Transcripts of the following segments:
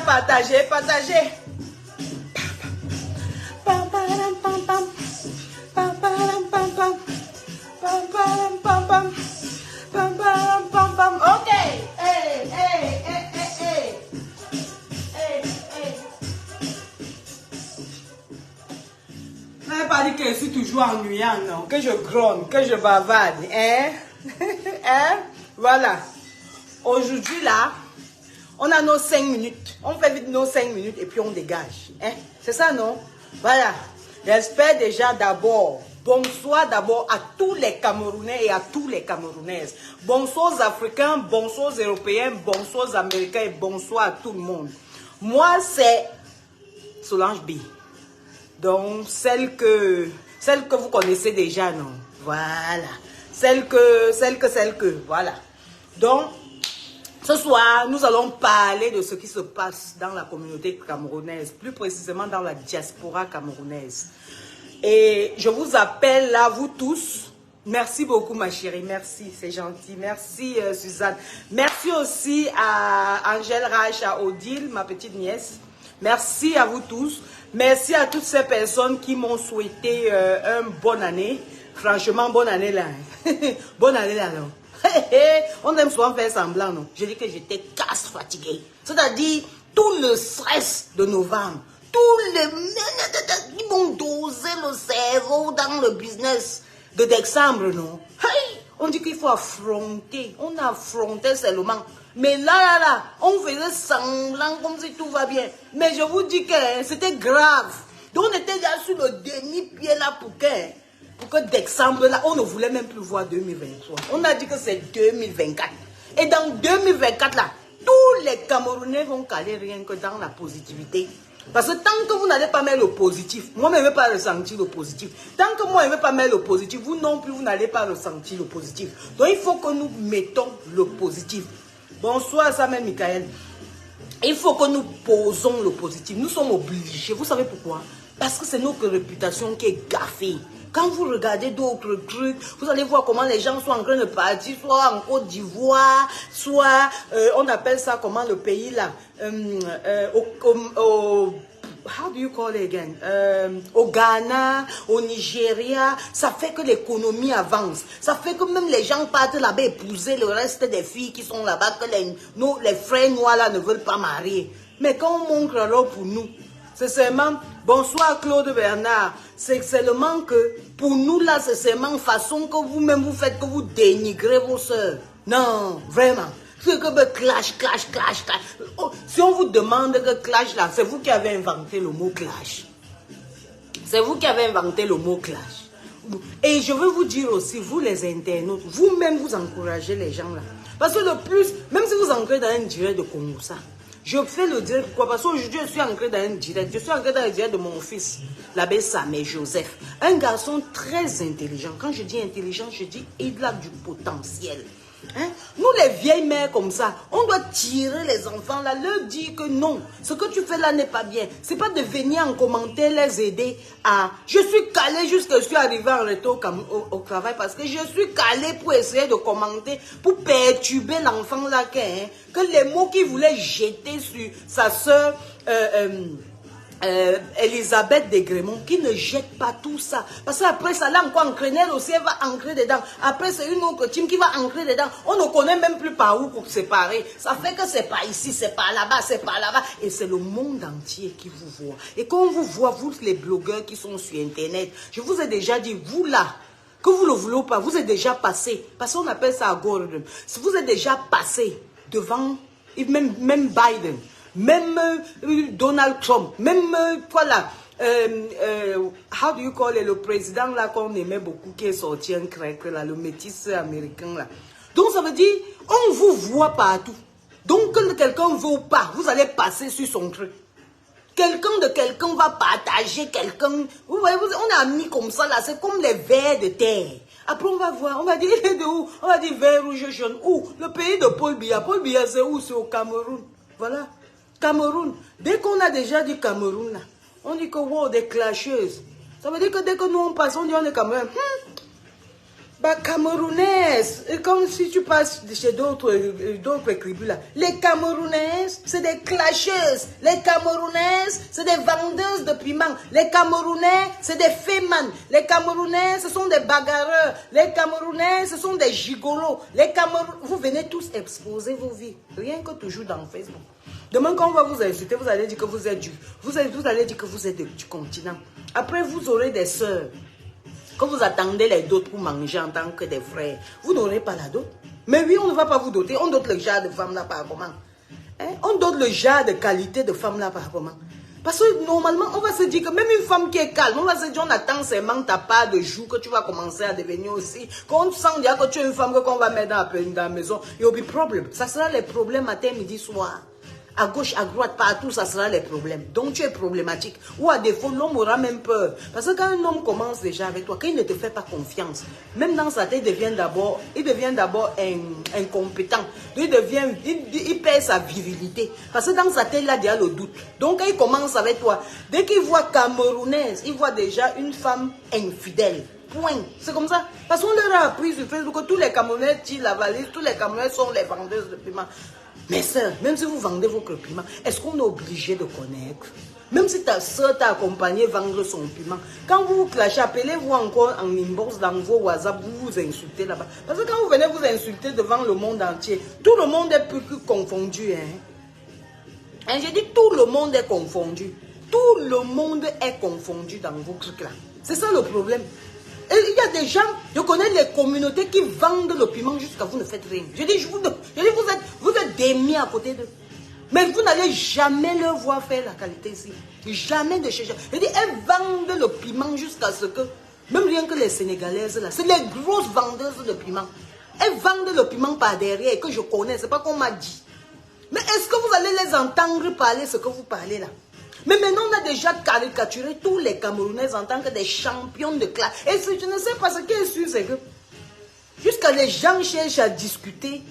partager, partager. Ok. Hey, hey, hey, hey, hey. Hey, hey. Vous n'avez pas dit que je suis toujours ennuyant, non? Que je gronde, que je bavarde, hein? Hein? Voilà. Aujourd'hui, là, on a nos 5 minutes. On fait vite nos 5 minutes et puis on dégage. Hein? C'est ça, non? Voilà. J'espère déjà d'abord. Bonsoir d'abord à tous les Camerounais et à tous les Camerounaises. Bonsoir aux Africains, bonsoir aux Européens, bonsoir aux Américains et bonsoir à tout le monde. Moi, c'est Solange B. Donc, celle que vous connaissez déjà, non? Voilà. Celle que, voilà. Donc, ce soir, nous allons parler de ce qui se passe dans la communauté camerounaise, plus précisément dans la diaspora camerounaise. Et je vous appelle là, vous tous. Merci beaucoup, ma chérie. Merci, c'est gentil. Merci, Suzanne. Merci aussi à Angèle Rach, à Odile, ma petite nièce. Merci à vous tous. Merci à toutes ces personnes qui m'ont souhaité une bonne année. Franchement, bonne année là. Bonne année là, non? On aime souvent faire semblant, non? Je dis que j'étais casse fatiguée. C'est-à-dire, tout le stress de novembre, tous les... Ils m'ont dosé le cerveau dans le business de décembre, non? Hey! On dit qu'il faut affronter. On a affronté seulement. Mais là, on faisait semblant comme si tout va bien. Mais je vous dis que c'était grave. Donc on était déjà sur le demi-pied là pour que décembre là, on ne voulait même plus voir 2023. On a dit que c'est 2024. Et dans 2024 là, tous les Camerounais vont caler rien que dans la positivité. Parce que tant que vous n'allez pas mettre le positif, moi je ne vais pas ressentir le positif. Tant que moi je ne vais pas mettre le positif, vous non plus, vous n'allez pas ressentir le positif. Donc il faut que nous mettons le positif. Bonsoir Samuel Michael. Il faut que nous posons le positif. Nous sommes obligés. Vous savez pourquoi? Parce que c'est notre réputation qui est gaffée. Quand vous regardez d'autres trucs, vous allez voir comment les gens sont en train de partir, soit en Côte d'Ivoire, soit, on appelle ça comment le pays là, how do you call it again? Au Ghana, au Nigeria, ça fait que l'économie avance. Ça fait que même les gens partent là-bas épouser le reste des filles qui sont là-bas, que les frères noirs là ne veulent pas marier. Mais quand on montre alors pour nous, c'est seulement, bonsoir Claude Bernard, c'est seulement que pour nous là, c'est seulement façon que vous-même vous faites, que vous dénigrez vos soeurs. Non, vraiment. C'est que clash. Oh, si on vous demande que clash là, c'est vous qui avez inventé le mot clash. C'est vous qui avez inventé le mot clash. Et je veux vous dire aussi, vous les internautes, vous-même vous encouragez les gens là. Parce que le plus, même si vous entrez dans un direct de Congo, ça, je fais le direct, pourquoi? Parce qu'aujourd'hui je suis entré dans un direct, je suis entré dans le direct de mon fils, l'abbé Samé Joseph. Un garçon très intelligent. Quand je dis intelligent, je dis il a du potentiel. Hein? Nous les vieilles mères comme ça, on doit tirer les enfants là, leur dire que non, ce que tu fais là n'est pas bien. C'est pas de venir en commentaire les aider à... Je suis calée jusqu'à je suis arrivée en retour au travail parce que je suis calée pour essayer de commenter, pour perturber l'enfant là, que les mots qu'il voulait jeter sur sa soeur... Elisabeth Desgrémont, qui ne jette pas tout ça. Parce qu'après ça, là encore, Encrenel aussi, elle va ancrer dedans. Après, c'est une autre team qui va ancrer dedans. On ne connaît même plus par où pour séparer. Ça fait que c'est pas ici, c'est pas là-bas, c'est pas là-bas. Et c'est le monde entier qui vous voit. Et quand on vous voit, vous les blogueurs qui sont sur Internet, je vous ai déjà dit, vous là, que vous le voulez ou pas, vous êtes déjà passé. Parce qu'on appelle ça algorithme. Si vous êtes déjà passé devant, même Biden, même Donald Trump, même voilà, how do you call it, le président là qu'on aimait beaucoup qui est sorti un crack là, le métis américain là. Donc ça veut dire, on vous voit partout. Donc quand quelqu'un veut ou pas, vous allez passer sur son truc. Quelqu'un de quelqu'un va partager quelqu'un. Vous voyez, on a mis comme ça là, c'est comme les vers de terre. Après on va voir, on va dire il est de où? On va dire vert, rouge, jaune. Où? Le pays de Paul Biya. Paul Biya c'est où? C'est au Cameroun. Voilà. Cameroun. Dès qu'on a déjà dit Cameroun là, on dit que wow, des clasheuses. Ça veut dire que dès que nous on passe, on dit on est Cameroun. Bah, Camerounaises, comme si tu passes chez d'autres tribus là. Les Camerounaises, c'est des clasheuses. Les Camerounaises, c'est des vendeuses de piments. Les Camerounais, c'est des fémans. Les Camerounais, ce sont des bagarreurs. Les Camerounais, ce sont des gigolos. Vous venez tous exposer vos vies. Rien que toujours dans Facebook. Demain, quand on va vous insulter, vous allez dire que vous êtes vous allez dire que vous êtes du continent. Après, vous aurez des sœurs. Quand vous attendez les dots pour manger en tant que des frères, vous n'aurez pas la dot. Mais oui, on ne va pas vous doter. On dote le genre de femme là par comment? Hein? On dote le genre de qualité de femme là par comment? Parce que normalement, on va se dire que même une femme qui est calme, on va se dire on attend seulement ta part de jour que tu vas commencer à devenir aussi. Quand on sent déjà que tu es une femme qu'on va mettre dans la maison, il y aura des problèmes. Ça sera les problèmes matin, midi, soir. À gauche, à droite, partout, ça sera les problèmes. Donc, tu es problématique. Ou à défaut, l'homme aura même peur. Parce que quand un homme commence déjà avec toi, quand il ne te fait pas confiance, même dans sa tête, il devient d'abord incompétent. Il perd sa virilité. Parce que dans sa tête, là, il y a le doute. Donc, quand il commence avec toi, dès qu'il voit Camerounaise, il voit déjà une femme infidèle. Point. C'est comme ça. Parce qu'on leur a appris sur Facebook que tous les Camerounais tirent la valise, tous les Camerounais sont les vendeuses de piments. Mais sœur, même si vous vendez votre piment, est-ce qu'on est obligé de connaître? Même si ta soeur t'a accompagné vendre son piment, quand vous vous clashez, appelez-vous encore en inbox dans vos WhatsApp, vous vous insultez là-bas. Parce que quand vous venez vous insulter devant le monde entier, tout le monde est plus que confondu. Hein, j'ai dit tout le monde est confondu. Tout le monde est confondu dans vos trucs là. C'est ça le problème. Et il y a des gens, je connais les communautés qui vendent le piment jusqu'à vous ne faites rien. Je dis, vous êtes des mis à côté d'eux. Mais vous n'allez jamais leur voir faire la qualité ici. Jamais de chez eux. Je dis, elles vendent le piment jusqu'à ce que, même rien que les Sénégalaises là, c'est les grosses vendeuses de piment. Elles vendent le piment par derrière et que je connais, c'est pas qu'on m'a dit. Mais est-ce que vous allez les entendre parler ce que vous parlez là? Mais maintenant, on a déjà caricaturé tous les Camerounais en tant que des champions de classe. Et je ne sais pas ce qui est sûr, c'est que jusqu'à les gens cherchent à discuter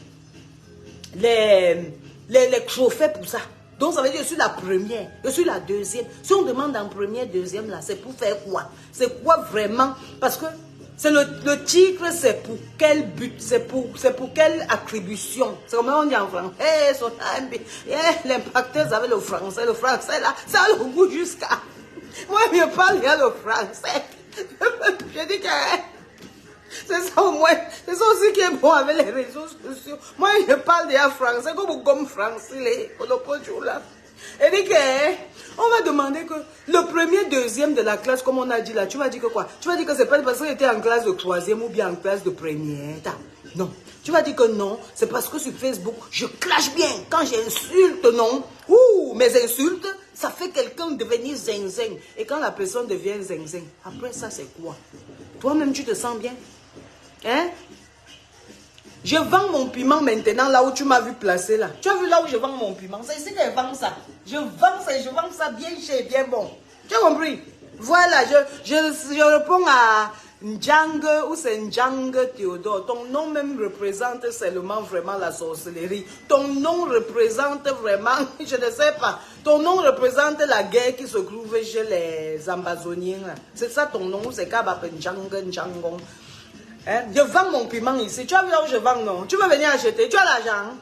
les trophées pour ça. Donc ça veut dire que je suis la première, je suis la deuxième. Si on demande en première, deuxième, là, c'est pour faire quoi? C'est quoi vraiment? Parce que c'est le titre, c'est pour quel but? C'est pour quelle attribution? C'est comme on dit en français. L'impacteur avec le français. Le français là, ça a le goût jusqu'à. Moi, je parle bien le français. Je dis que c'est ça au moins. C'est ça aussi qui est bon avec les réseaux sociaux. Moi, je parle déjà français comme français. Là. Et dit que, on va demander que le premier, deuxième de la classe, comme on a dit là, tu vas dire que quoi? Tu vas dire que c'est pas parce que j'étais en classe de troisième ou bien en classe de première. Non. Tu vas dire que non, c'est parce que sur Facebook, je clash bien. Quand j'insulte, non. Ouh, mes insultes, ça fait quelqu'un devenir zinzin. Et quand la personne devient zinzin, après ça, c'est quoi? Toi-même, tu te sens bien? Hein? Je vends mon piment maintenant là où tu m'as vu placer là. Tu as vu là où je vends mon piment? C'est ici que je vends ça. Je vends ça bien cher, bien bon. Tu as compris? Voilà, je réponds à Njang ou c'est Njang Théodore. Ton nom même représente seulement vraiment la sorcellerie. Ton nom représente vraiment, je ne sais pas. Ton nom représente la guerre qui se trouve chez les Amazoniens. C'est ça ton nom, c'est Kabap Njangong. Hein? Je vends mon piment ici. Tu as vu là où je vends, non? Tu veux venir acheter? Tu as l'argent?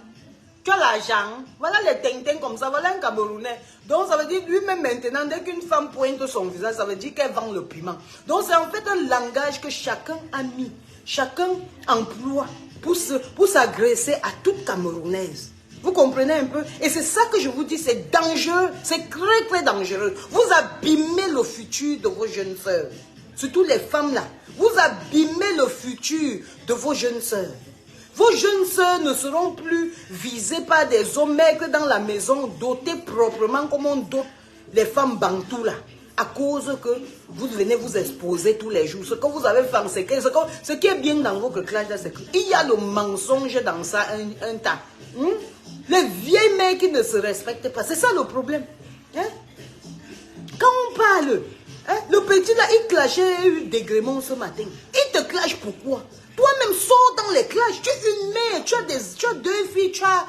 Tu as l'argent? Voilà les tintins comme ça. Voilà un Camerounais. Donc ça veut dire lui-même maintenant, dès qu'une femme pointe son visage, ça veut dire qu'elle vend le piment. Donc c'est en fait un langage que chacun a mis. Chacun emploie pour s'agresser à toute Camerounaise. Vous comprenez un peu? Et c'est ça que je vous dis, c'est dangereux. C'est très très dangereux. Vous abîmez le futur de vos jeunes sœurs. Surtout les femmes là. Vous abîmez le futur de vos jeunes sœurs. Vos jeunes sœurs ne seront plus visées par des hommes maigres dans la maison, dotées proprement comme on dote les femmes bantoues là. À cause que vous venez vous exposer tous les jours. Ce que vous avez fait en secret, ce qui est bien dans votre classe là, c'est qu'il y a le mensonge dans ça un tas. Les vieilles mères qui ne se respectent pas, c'est ça le problème. Hein? Quand on parle... Hein? Le petit là, il clashait des gréments ce matin. Il te clash pourquoi? Toi-même, sors dans les clashs. Tu es une mère, tu as deux filles, tu as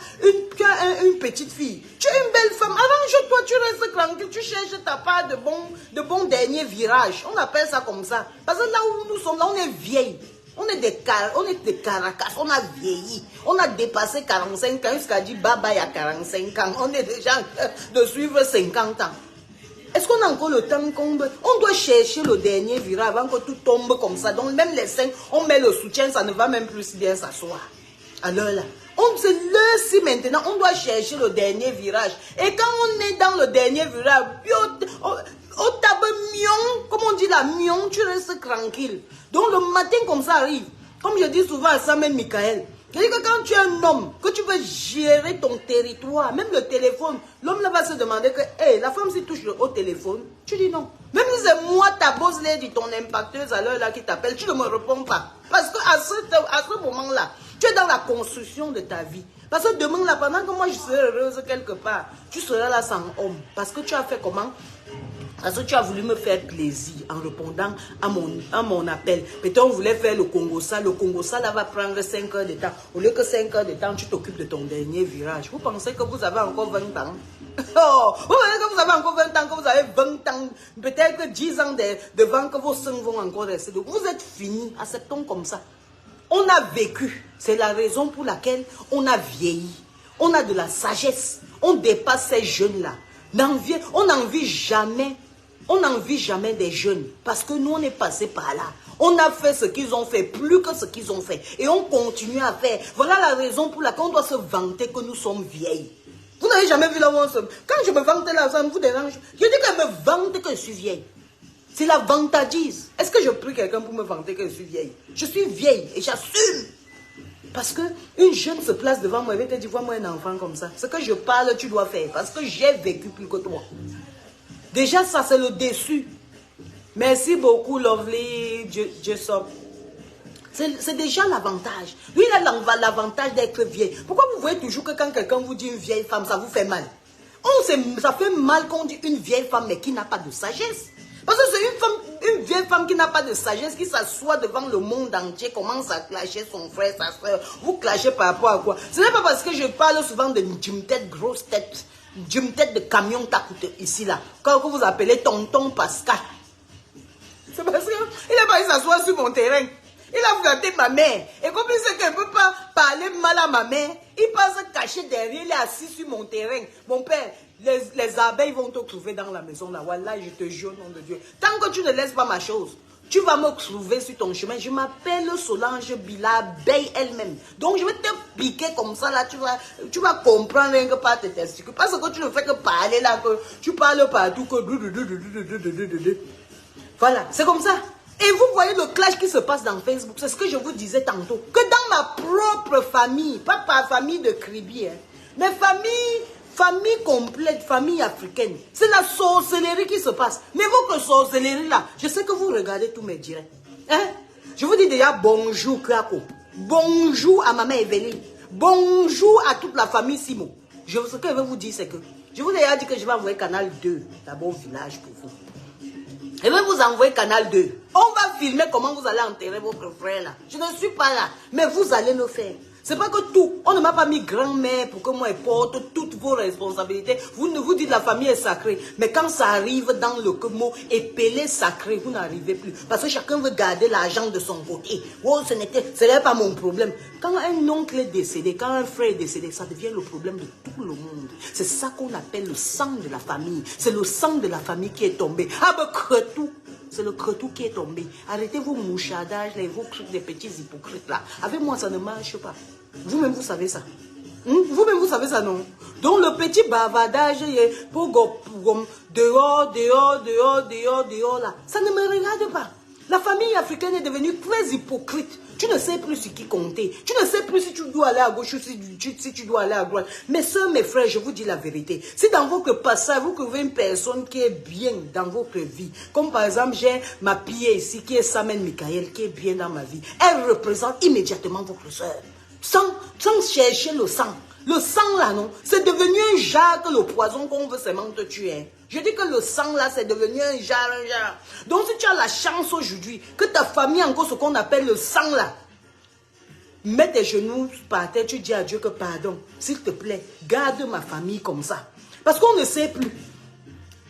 une petite fille. Tu es une belle femme. Arrange-toi, tu restes tranquille, tu cherches ta part de bons derniers virages. On appelle ça comme ça. Parce que là où nous sommes, là, on est vieille. On est des caracas, on a vieilli. On a dépassé 45 ans jusqu'à dire bye bye à 45 ans. On est déjà de suivre 50 ans. Est-ce qu'on a encore le temps qu'on on doit chercher le dernier virage avant que tout tombe comme ça. Donc même les seins, on met le soutien, ça ne va même plus bien s'asseoir. Alors là, c'est l'heure-ci maintenant, on doit chercher le dernier virage. Et quand on est dans le dernier virage, au tabac mion, comme on dit là, mion, tu restes tranquille. Donc le matin comme ça arrive, comme je dis souvent à Samuel Michael, je dis que quand tu es un homme, que tu veux gérer ton territoire, même le téléphone, l'homme là va se demander que, hey, la femme s'y touche au téléphone, tu dis non. Même si c'est moi, ta boss lady, ton impacteuse à l'heure là qui t'appelle, tu ne me réponds pas. Parce qu'à ce moment-là, tu es dans la construction de ta vie. Parce que demain là, pendant que moi je serai heureuse quelque part, tu seras là sans homme. Parce que tu as fait comment? Parce que tu as voulu me faire plaisir en répondant à mon appel. Peut-être on voulait faire le Congo ça. Le Congo ça là va prendre 5 heures de temps. Au lieu que 5 heures de temps, tu t'occupes de ton dernier virage. Vous pensez que vous avez encore 20 ans? Oh, vous pensez que vous avez encore 20 ans, que vous avez 20 ans, peut-être que 10 ans devant que vos seins vont encore rester. Donc vous êtes finis. Acceptons comme ça. On a vécu. C'est la raison pour laquelle on a vieilli. On a de la sagesse. On dépasse ces jeunes-là. On n'envie jamais. On n'envie jamais des jeunes parce que nous, on est passé par là. On a fait ce qu'ils ont fait, plus que ce qu'ils ont fait. Et on continue à faire. Voilà la raison pour laquelle on doit se vanter que nous sommes vieilles. Vous n'avez jamais vu là où on se... Quand je me vante là, ça ne vous dérange. Je dis qu'elle me vante que je suis vieille. C'est la vantagise. Est-ce que je prie quelqu'un pour me vanter que je suis vieille? Je suis vieille et j'assume. Parce qu'une jeune se place devant moi et te dit, vois-moi un enfant comme ça. Ce que je parle, tu dois faire. Parce que j'ai vécu plus que toi. Déjà, ça, c'est le déçu. Merci beaucoup, Lovely Jessup. C'est déjà l'avantage. Lui, il a l'avantage d'être vieille. Pourquoi vous voyez toujours que quand quelqu'un vous dit une vieille femme, ça vous fait mal? Ça fait mal qu'on dit une vieille femme, mais qui n'a pas de sagesse. Parce que c'est une vieille femme qui n'a pas de sagesse, qui s'assoit devant le monde entier, commence à clasher son frère, sa soeur. Vous clashez par rapport à quoi? Ce n'est pas parce que je parle souvent de tête, grosse tête. Tête de camion t'acoute ici là. Quand vous appelez tonton Pascal. C'est parce qu'il a pas s'asseoir sur mon terrain. Il a flatté ma mère. Et comme il sait qu'elle ne peut pas parler mal à ma mère, il passe caché derrière, il est assis sur mon terrain. Mon père, les abeilles vont te trouver dans la maison là. Voilà, je te jure au nom de Dieu. Tant que tu ne laisses pas ma chose, tu vas me trouver sur ton chemin. Je m'appelle Solange Bila, abeille elle-même. Donc je vais te piquer comme ça là. Tu vas comprendre que par tes testicules. Parce que tu ne fais que parler là, que tu parles partout. Que... Voilà, c'est comme ça. Et vous voyez le clash qui se passe dans Facebook. C'est ce que je vous disais tantôt. Que dans ma propre famille, pas par famille de Kribi, hein, mais famille complète, famille africaine. C'est la sorcellerie qui se passe. Mais votre sorcellerie là, je sais que vous regardez tous mes directs. Hein? Je vous dis déjà bonjour Krako. Bonjour à maman Evelyne. Bonjour à toute la famille Simon. Ce que je veux vous dire, c'est que je vous ai déjà dit que je vais envoyer Canal 2, d'abord village pour vous. Je vais vous envoyer Canal 2. On va filmer comment vous allez enterrer votre frère là. Je ne suis pas là, mais vous allez le faire. C'est pas que tout. On ne m'a pas mis grand-mère pour que moi je porte toutes vos responsabilités. Vous ne vous dites la famille est sacrée. Mais quand ça arrive dans le mot épelé sacré, vous n'arrivez plus. Parce que chacun veut garder l'argent de son côté. Oh, ce n'est pas mon problème. Quand un oncle est décédé, quand un frère est décédé, ça devient le problème de tout le monde. C'est ça qu'on appelle le sang de la famille. C'est le sang de la famille qui est tombé. Ah ben, cretou. C'est le cretou qui est tombé. Arrêtez vos mouchadages, vos trucs des petits hypocrites là. Avec moi, ça ne marche pas. Vous-même, vous savez ça. Vous-même, vous savez ça, non? Donc, le petit bavardage, pour dehors, là, ça ne me regarde pas. La famille africaine est devenue très hypocrite. Tu ne sais plus sur qui compter. Tu ne sais plus si tu dois aller à gauche ou si tu dois aller à droite. Mes soeurs, mes frères, je vous dis la vérité. Si dans votre passage, vous trouvez une personne qui est bien dans votre vie, comme par exemple, j'ai ma pie ici, qui est Samuel Michael, qui est bien dans ma vie, elle représente immédiatement votre soeur. Sans chercher le sang. Le sang là, non, c'est devenu un jar que le poison qu'on veut seulement te tuer. Je dis que le sang là, c'est devenu un jar. Donc si tu as la chance aujourd'hui, que ta famille a encore ce qu'on appelle le sang là, mets tes genoux par terre, tu dis à Dieu que pardon, s'il te plaît, garde ma famille comme ça. Parce qu'on ne sait plus.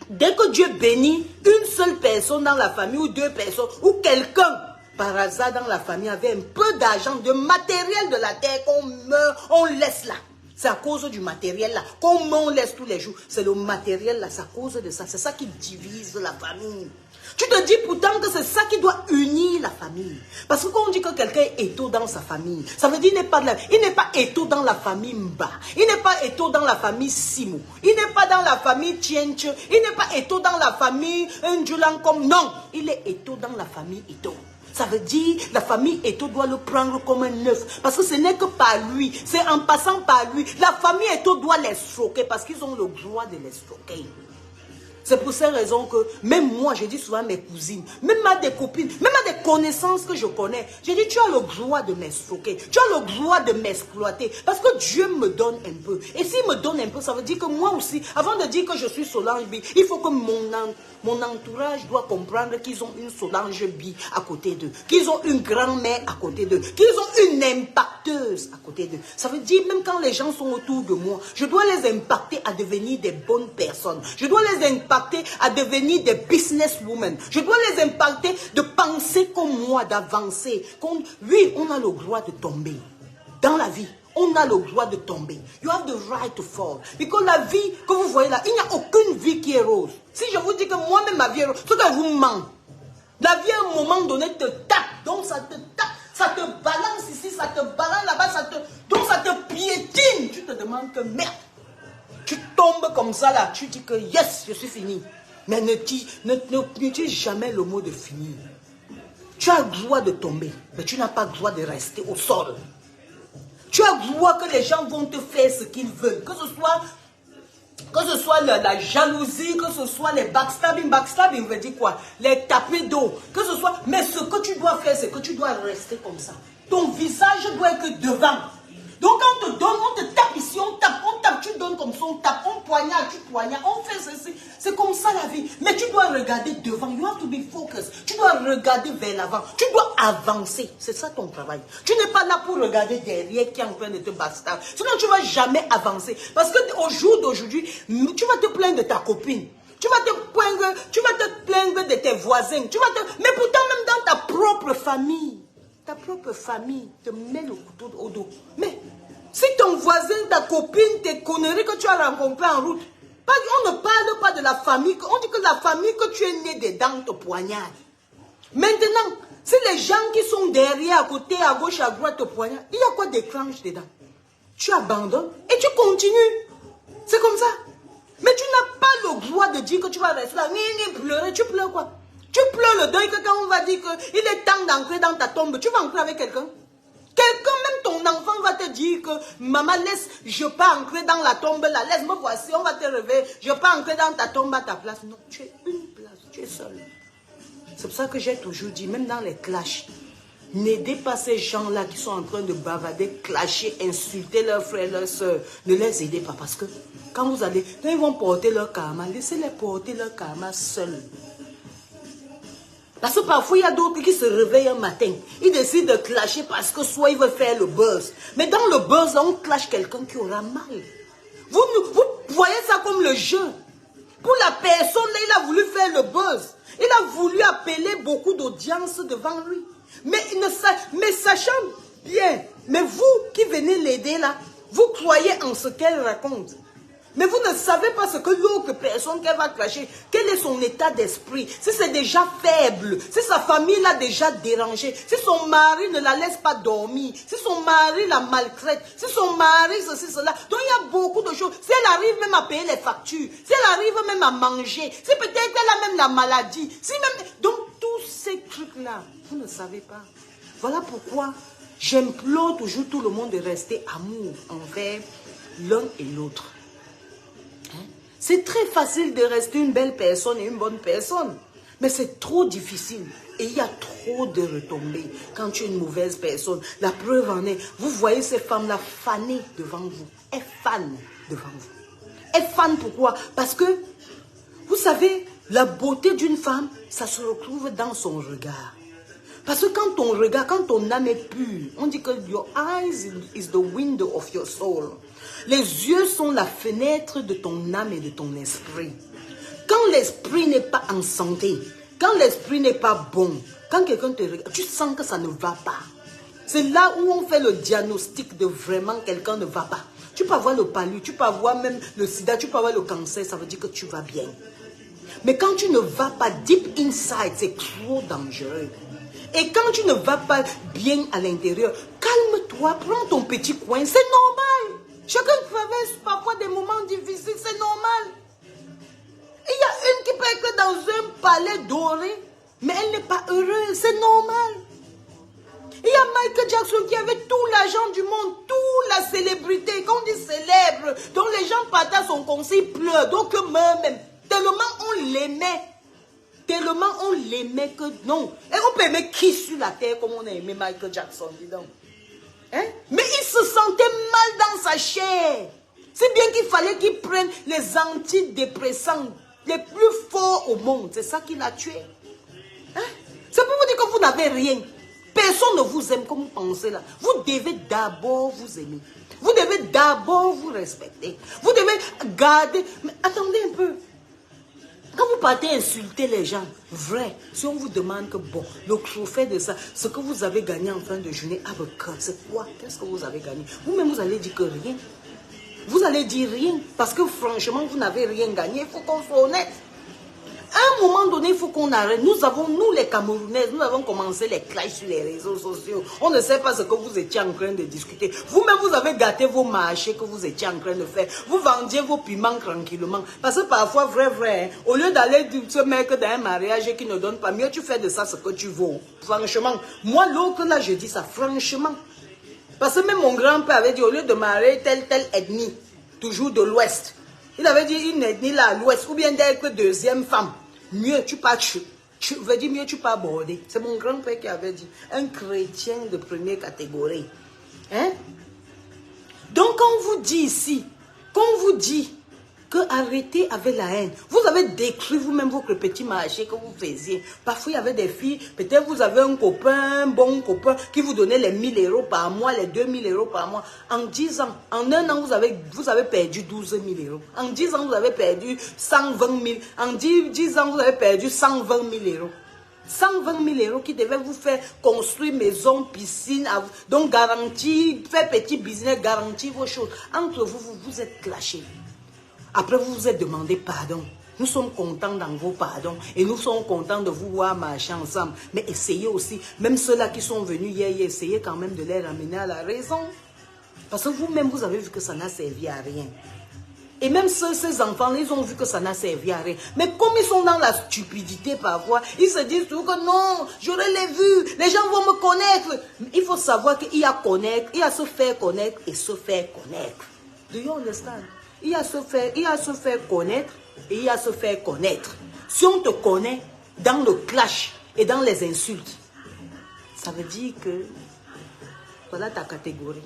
Dès que Dieu bénit une seule personne dans la famille ou deux personnes ou quelqu'un, par hasard dans la famille avait un peu d'argent, de matériel de la terre qu'on meurt, on laisse là. C'est à cause du matériel là. Qu'on on laisse tous les jours. C'est le matériel là, c'est à cause de ça. C'est ça qui divise la famille. Tu te dis pourtant que c'est ça qui doit unir la famille. Parce que quand on dit que quelqu'un est étau dans sa famille, ça veut dire il n'est pas étau dans la famille Mba. Il n'est pas étau dans la famille Simo. Il n'est pas dans la famille Tienche. Il n'est pas étau dans la famille Ndjulancom. Non, il est étau dans la famille Eto. Ça veut dire la famille Eto doit le prendre comme un œuf. Parce que ce n'est que par lui. C'est en passant par lui. La famille Eto doit les escroquer parce qu'ils ont le droit de les escroquer. C'est pour ces raisons que, même moi, je dis souvent à mes cousines, même à des copines, même à des connaissances que je connais, je dis, tu as le droit de m'escroquer, tu as le droit de m'exploiter, parce que Dieu me donne un peu. Et s'il me donne un peu, ça veut dire que moi aussi, avant de dire que je suis Solange Bi, il faut que mon entourage doit comprendre qu'ils ont une Solange Bi à côté d'eux, qu'ils ont une grand-mère à côté d'eux, qu'ils ont une impacteuse à côté d'eux. Ça veut dire, même quand les gens sont autour de moi, je dois les impacter à devenir des bonnes personnes. Je dois les impacter à devenir des businesswomen. Je dois les impacter de penser comme moi, d'avancer. Oui, on a le droit de tomber. Dans la vie, on a le droit de tomber. You have the right to fall. Because la vie que vous voyez là, il n'y a aucune vie qui est rose. Si je vous dis que moi-même ma vie est rose, c'est que je vous mens. La vie à un moment donné te tape. Donc ça te tape. Ça te balance ici, ça te balance là-bas. Donc ça te piétine. Tu te demandes que merde. Tu tombes comme ça là, tu dis que yes, je suis fini. Mais n'utilise jamais le mot de finir. Tu as le droit de tomber, mais tu n'as pas le droit de rester au sol. Tu as le droit que les gens vont te faire ce qu'ils veulent. Que ce soit la jalousie, que ce soit les backstabbing. Backstabbing veut dire quoi? Les tapés d'eau. Que ce soit. Mais ce que tu dois faire, c'est que tu dois rester comme ça. Ton visage doit être devant. Donc quand on te donne, on te tape ici, on tape, tu donnes comme ça, on tape, on poignarde, tu poignardes, on fait ceci. C'est comme ça la vie. Mais tu dois regarder devant, you have to be focused. Tu dois regarder vers l'avant, tu dois avancer. C'est ça ton travail. Tu n'es pas là pour regarder derrière qui est en train de te bastarder. Sinon tu ne vas jamais avancer. Parce qu'au jour d'aujourd'hui, tu vas te plaindre de ta copine. Tu vas te plaindre de tes voisins. Mais pourtant même dans ta propre famille. Ta propre famille te met le couteau au dos. Mais si ton voisin, ta copine, tes conneries que tu as rencontrées en route, on ne parle pas de la famille. On dit que la famille que tu es né dedans te poignarde. Maintenant, si les gens qui sont derrière, à côté, à gauche, à droite te poignardent, il y a quoi déclenche dedans? Tu abandonnes et tu continues. C'est comme ça. Mais tu n'as pas le droit de dire que tu vas rester là, ni pleurer. Tu pleures quoi? Tu pleures le deuil que quand on va dire qu'il est temps d'entrer dans ta tombe, tu vas entrer avec quelqu'un. Quelqu'un, même ton enfant va te dire que maman, je peux entrer dans la tombe là, laisse-moi voici, on va te réveiller, je peux entrer dans ta tombe à ta place. Non, tu es une place, tu es seul. C'est pour ça que j'ai toujours dit, même dans les clashs, n'aidez pas ces gens-là qui sont en train de bavader, clasher, insulter leurs frères, leurs soeurs. Ne les aidez pas parce que quand ils vont porter leur karma, laissez-les porter leur karma seuls. Parce que parfois, il y a d'autres qui se réveillent un matin. Ils décident de clasher parce que soit ils veulent faire le buzz. Mais dans le buzz, là, on clash quelqu'un qui aura mal. Vous voyez ça comme le jeu. Pour la personne, là, il a voulu faire le buzz. Il a voulu appeler beaucoup d'audience devant lui. Mais sachant bien, mais vous qui venez l'aider là, vous croyez en ce qu'elle raconte. Mais vous ne savez pas ce que l'autre personne qu'elle va clasher, quel est son état d'esprit. Si c'est déjà faible, si sa famille l'a déjà dérangé, si son mari ne la laisse pas dormir, si son mari la maltraite, si son mari ceci, cela. Donc il y a beaucoup de choses. Si elle arrive même à payer les factures, si elle arrive même à manger, si peut-être elle a même la maladie, si même... Donc tous ces trucs-là, vous ne savez pas. Voilà pourquoi j'implore toujours tout le monde de rester amour envers l'un et l'autre. C'est très facile de rester une belle personne et une bonne personne. Mais c'est trop difficile. Et il y a trop de retombées quand tu es une mauvaise personne. La preuve en est, vous voyez ces femmes-là fanées devant vous. Elles fanent devant vous. Elles fanent pourquoi? Parce que, vous savez, la beauté d'une femme, ça se retrouve dans son regard. Parce que quand ton regard, quand ton âme est pure, on dit que your eyes is the window of your soul. Les yeux sont la fenêtre de ton âme et de ton esprit. Quand l'esprit n'est pas en santé, quand l'esprit n'est pas bon, Quand quelqu'un te regarde, tu sens que ça ne va pas. C'est là où on fait le diagnostic de vraiment quelqu'un ne va pas. Tu peux avoir le palu, tu peux avoir même le sida, tu peux avoir le cancer, ça veut dire que tu vas bien. Mais quand tu ne vas pas deep inside, c'est trop dangereux. Et quand tu ne vas pas bien à l'intérieur, calme-toi, prends ton petit coin, c'est normal. Chacun traverse parfois des moments difficiles, c'est normal. Il y a une qui peut être dans un palais doré, mais elle n'est pas heureuse, c'est normal. Il y a Michael Jackson qui avait tout l'argent du monde, toute la célébrité, quand on dit célèbre, donc les gens partent à son concert, ils pleurent, donc meurent même. Tellement on l'aimait. Tellement on l'aimait que non. Et on peut aimer qui sur la terre comme on a aimé Michael Jackson, dis donc. Hein? Mais il se sentait mal dans sa chair. C'est bien qu'il fallait qu'il prenne les antidépressants les plus forts au monde. C'est ça qui l'a tué. Hein? C'est pour vous dire que vous n'avez rien. Personne ne vous aime comme vous pensez là. Vous devez d'abord vous aimer. Vous devez d'abord vous respecter. Vous devez garder... Mais attendez un peu. Quand vous partez insulter les gens, vrai, si on vous demande que bon, le trophée de ça, ce que vous avez gagné en fin de journée, à votre cœur, c'est quoi? Qu'est-ce que vous avez gagné? Vous-même, vous allez dire que rien. Vous allez dire rien. Parce que franchement, vous n'avez rien gagné. Il faut qu'on soit honnête. À un moment donné, il faut qu'on arrête. Nous, les Camerounais, nous avons commencé les clashs sur les réseaux sociaux. On ne sait pas ce que vous étiez en train de discuter. Vous-même, vous avez gâté vos marchés que vous étiez en train de faire. Vous vendiez vos piments tranquillement. Parce que parfois, vrai, hein, au lieu d'aller se mettre dans un mariage qui ne donne pas, mieux tu fais de ça ce que tu vaux. Franchement, moi, l'autre là, je dis ça, franchement. Parce que même mon grand-père avait dit, au lieu de marier telle ethnie, toujours de l'Ouest, il avait dit une ethnie là à l'Ouest, ou bien d'être deuxième femme. Mieux tu pas tu veux dire mieux tu pas aborder. C'est mon grand-père qui avait dit. Un chrétien de première catégorie. Hein? Donc quand on vous dit ici, quand on vous dit que arrêtez avec la haine, vous avez décrit vous-même votre petit marché que vous faisiez. Parfois il y avait des filles, peut-être vous avez un copain, un bon copain, qui vous donnait les 1000 € par mois, les 2000 € par mois. En 10 ans, en un an, vous avez perdu 12 000 €. En 10 ans, vous avez perdu 120 000. En 10 ans, vous avez perdu 120 000 €. 120 000 € qui devaient vous faire construire maison, piscine, donc garantir, faire petit business, garantir vos choses. Entre vous, vous êtes clashés. Après, vous vous êtes demandé pardon. Nous sommes contents dans vos pardons. Et nous sommes contents de vous voir marcher ensemble. Mais essayez aussi, même ceux-là qui sont venus hier, essayez quand même de les ramener à la raison. Parce que vous-même, vous avez vu que ça n'a servi à rien. Et même ces enfants, ils ont vu que ça n'a servi à rien. Mais comme ils sont dans la stupidité parfois, ils se disent toujours que non, j'aurais les vues, les gens vont me connaître. Il faut savoir qu'il y a connaître, il y a se faire connaître et se faire connaître. Do you understand? Il y a se faire connaître et il y a se faire connaître. Si on te connaît dans le clash et dans les insultes, ça veut dire que voilà ta catégorie.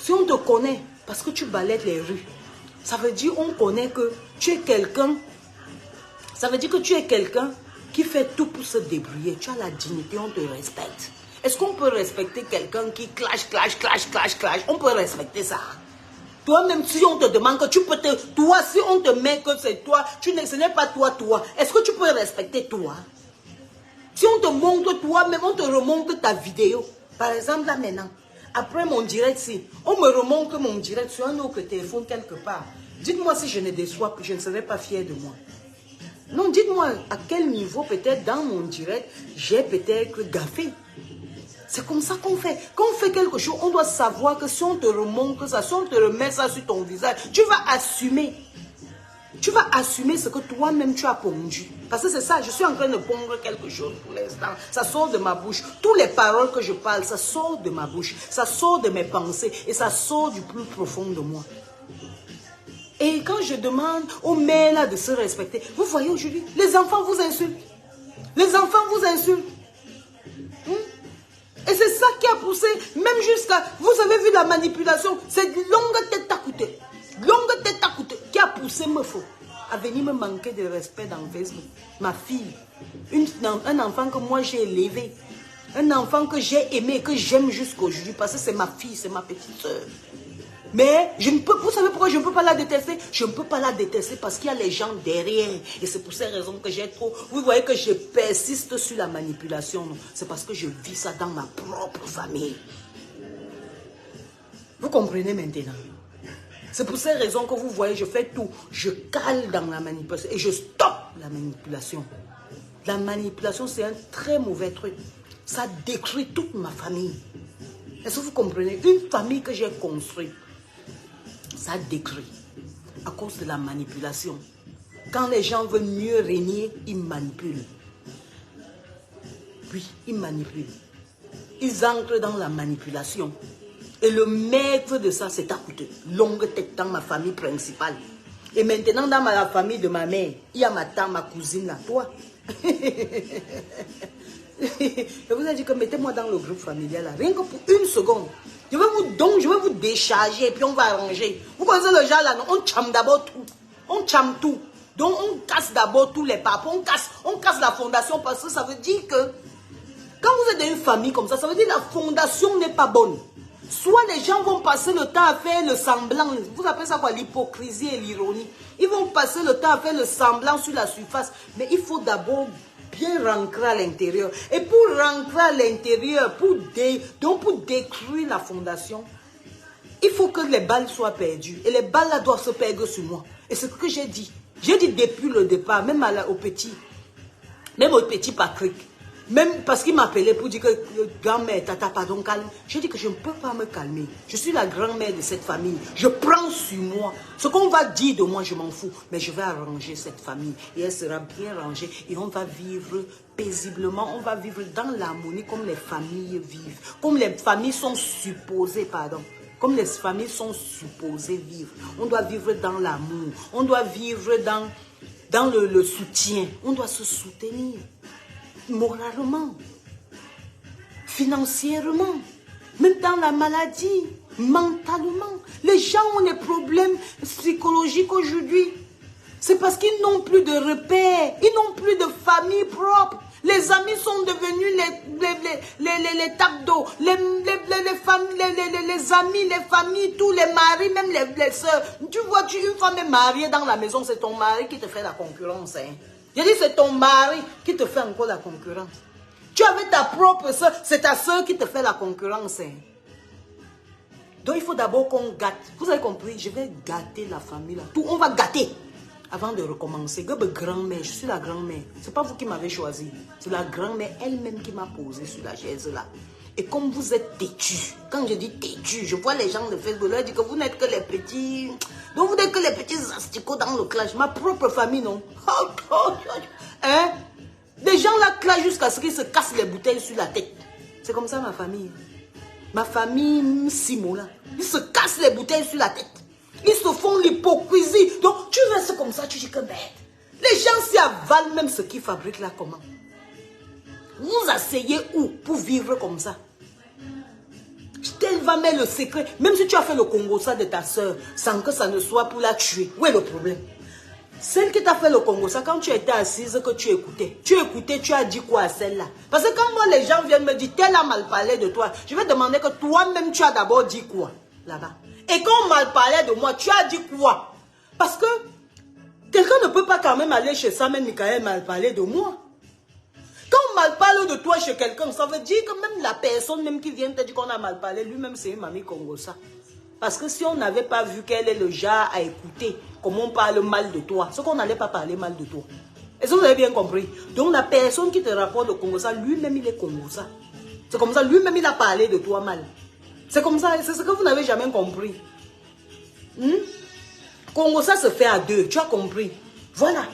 Si on te connaît parce que tu balayes les rues, ça veut dire on connaît que tu es quelqu'un. Ça veut dire que tu es quelqu'un qui fait tout pour se débrouiller. Tu as la dignité, on te respecte. Est-ce qu'on peut respecter quelqu'un qui clash? On peut respecter ça. Toi-même, si on te demande que tu peux te... Toi, si on te met que c'est toi, ce n'est pas toi. Est-ce que tu peux respecter toi? Si on te montre toi-même, on te remonte ta vidéo. Par exemple, là maintenant, après mon direct, si on me remonte mon direct sur un autre téléphone quelque part, dites-moi si je ne déçois, je ne serai pas fier de moi. Non, dites-moi à quel niveau peut-être dans mon direct, j'ai peut-être gaffé. C'est comme ça qu'on fait. Quand on fait quelque chose, on doit savoir que si on te remonte ça, si on te remet ça sur ton visage, tu vas assumer. Tu vas assumer ce que toi-même tu as pondu. Parce que c'est ça, je suis en train de pondre quelque chose pour l'instant. Ça sort de ma bouche. Toutes les paroles que je parle, ça sort de ma bouche. Ça sort de mes pensées et ça sort du plus profond de moi. Et quand je demande aux mères là de se respecter, vous voyez aujourd'hui, les enfants vous insultent. Les enfants vous insultent. Et c'est ça qui a poussé, même jusqu'à... Vous avez vu la manipulation, cette longue tête à côté. Longue tête à côté qui a poussé Meufo à venir me manquer de respect dans Facebook. Ma fille, un enfant que moi j'ai élevé. Un enfant que j'ai aimé, que j'aime jusqu'aujourd'hui. Parce que c'est ma fille, c'est ma petite soeur. Mais je ne peux, vous savez pourquoi je ne peux pas la détester? Je ne peux pas la détester parce qu'il y a les gens derrière. Et c'est pour ces raisons que j'ai trop... Vous voyez que je persiste sur la manipulation. C'est parce que je vis ça dans ma propre famille. Vous comprenez maintenant? C'est pour ces raisons que vous voyez, je fais tout. Je cale dans la manipulation et je stoppe la manipulation. La manipulation, c'est un très mauvais truc. Ça détruit toute ma famille. Est-ce que vous comprenez? Une famille que j'ai construite, ça détruit à cause de la manipulation. Quand les gens veulent mieux régner, ils manipulent. Oui, ils manipulent. Ils entrent dans la manipulation. Et le maître de ça, c'est Takoute. Longue tête dans ma famille principale. Et maintenant, dans la famille de ma mère, il y a ma tante, ma cousine là, toi. Je vous ai dit que mettez-moi dans le groupe familial là, rien que pour une seconde. Je vais vous décharger et puis on va arranger. Vous connaissez le genre là, non? On chame d'abord tout. On chame tout. Donc on casse d'abord tous les papes. On casse la fondation parce que ça veut dire que quand vous êtes dans une famille comme ça veut dire que la fondation n'est pas bonne. Soit les gens vont passer le temps à faire le semblant. Vous appelez ça quoi? L'hypocrisie et l'ironie. Ils vont passer le temps à faire le semblant sur la surface. Mais il faut d'abord bien rentrer à l'intérieur. Et pour rentrer à l'intérieur, pour détruire la fondation, il faut que les balles soient perdues. Et les balles là doivent se perdre sur moi. Et c'est ce que j'ai dit. J'ai dit depuis le départ, même au petit Patrick. Même parce qu'il m'appelait pour dire que grand-mère, tata, pardon, calme. J'ai dit que je ne peux pas me calmer. Je suis la grand-mère de cette famille. Je prends sur moi. Ce qu'on va dire de moi, je m'en fous. Mais je vais arranger cette famille. Et elle sera bien rangée. Et on va vivre paisiblement. On va vivre dans l'harmonie comme les familles vivent. Comme les familles sont supposées, pardon. Comme les familles sont supposées vivre. On doit vivre dans l'amour. On doit vivre dans le soutien. On doit se soutenir. Moralement, financièrement, même dans la maladie, mentalement. Les gens ont des problèmes psychologiques aujourd'hui. C'est parce qu'ils n'ont plus de repères, ils n'ont plus de famille propre. Les amis sont devenus les tapes d'eau, les amis, les familles, tous les maris, même les soeurs. Tu vois, une femme est mariée dans la maison, c'est ton mari qui te fait la concurrence. Hein. Je dis, c'est ton mari qui te fait encore la concurrence. Tu avais ta propre soeur, c'est ta soeur qui te fait la concurrence. Hein. Donc, il faut d'abord qu'on gâte. Vous avez compris, je vais gâter la famille. Là. Tout, on va gâter avant de recommencer. Grand-mère, je suis la grand-mère. Ce n'est pas vous qui m'avez choisi. C'est la grand-mère elle-même qui m'a posé sur la chaise là. Et comme vous êtes têtus, quand je dis têtus, je vois les gens de Facebook, là, disent que vous n'êtes que les petits... Donc vous n'êtes que les petits asticots dans le clash. Ma propre famille, non. Hein? Des gens là clashent jusqu'à ce qu'ils se cassent les bouteilles sur la tête. C'est comme ça ma famille. Ma famille Simo là. Ils se cassent les bouteilles sur la tête. Ils se font l'hypocrisie. Donc tu restes comme ça, tu dis que merde. Les gens s'y avalent même ce qu'ils fabriquent là comment. Vous asseyez où pour vivre comme ça? Elle va mettre le secret. Même si tu as fait le Congo ça de ta soeur, sans que ça ne soit pour la tuer. Où est le problème? Celle qui t'a fait le Congo ça, quand tu étais assise, que tu écoutais, tu as dit quoi à celle-là? Parce que quand moi les gens viennent me dire, tel a mal parlé de toi, je vais demander que toi-même tu as d'abord dit quoi là-bas? Et quand on mal parlait de moi, tu as dit quoi? Parce que quelqu'un ne peut pas quand même aller chez Samuel Michael mal parler de moi. Quand on mal parle de toi chez quelqu'un, ça veut dire que même la personne même qui vient te dire qu'on a mal parlé, lui-même c'est une mamie Congosa. Parce que si on n'avait pas vu qu'elle est le genre à écouter comment on parle mal de toi, c'est qu'on n'allait pas parler mal de toi. Est-ce que vous avez bien compris? Donc la personne qui te rapporte le Congosa, lui-même il est Congosa. C'est comme ça, lui-même il a parlé de toi mal. C'est comme ça, c'est ce que vous n'avez jamais compris. Congosa se fait à deux, tu as compris? Voilà.